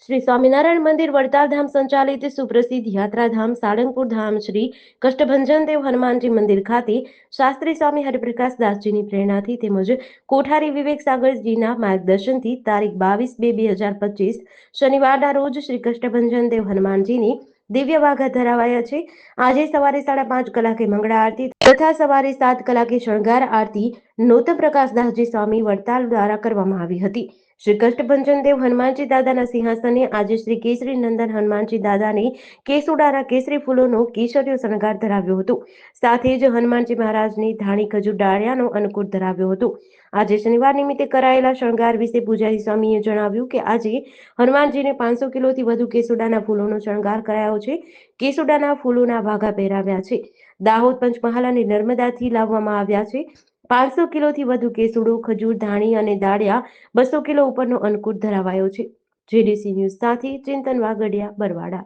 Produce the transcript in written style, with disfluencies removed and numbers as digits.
શ્રી સ્વામિનારાયણ મંદિર વડતાલ ધામ સંચાલિત સુપ્રસિદ્ધ યાત્રાધામ સાળંગપુર ધામ શ્રી કષ્ટભંજન દેવ હનુમાનજી મંદિર ખાતે શાસ્ત્રી સ્વામી હરિપ્રકાશ દાસજીની પ્રેરણાથી તેમજ કોઠારી વિવેક સાગરજીના માર્ગદર્શનથી તારીખ 22-2-2025 શનિવારના રોજ શ્રી કષ્ટભંજન દેવ હનુમાનજીની દિવ્ય વાઘા ધરાવાયા છે। આજે સવારે 5:30 કલાકે મંગળા આરતી તથા સવારે 7 કલાકે શણગાર આરતી નોતમ પ્રકાશદાસજી સ્વામી વડતાલ દ્વારા કરવામાં આવી હતી। શ્રી કષ્ટભંજન દેવ હનુમાનજી દાદાના સિંહાસને આજે શ્રી કેસરી નંદન હનુમાનજી દાદાની કેસુડાના કેસરી ફૂલોનો કેસરીયો શણગાર ધરાવ્યો હતો। સાથે જ હનુમાનજી મહારાજની ધાણી ખજૂર ડાળિયાનો અન્નકૂટ ધરાવ્યો હતો। આજે શનિવાર નિમિત્તે કરાયેલા શણગાર વિશે પૂજારી સ્વામીએ જણાવ્યું કે આજે હનુમાનજીને 500 કિલોથી વધુ કેસુડાના ફૂલોનો શણગાર કરાયો છે। કેસુડાના ફૂલોના વાઘા પહેરાવ્યા છે। દાહોદ પંચમહાલ અને નર્મદાથી લાવવામાં આવ્યા છે। 500 કિલોથી વધુ કેસુડો ખજૂર ધાણી અને દાળિયા 200 કિલો ઉપરનો અન્નકૂટ ધરાવાયો છે। જેડીસી ન્યૂઝ સાથે ચિંતન વાગડિયા, બરવાડા।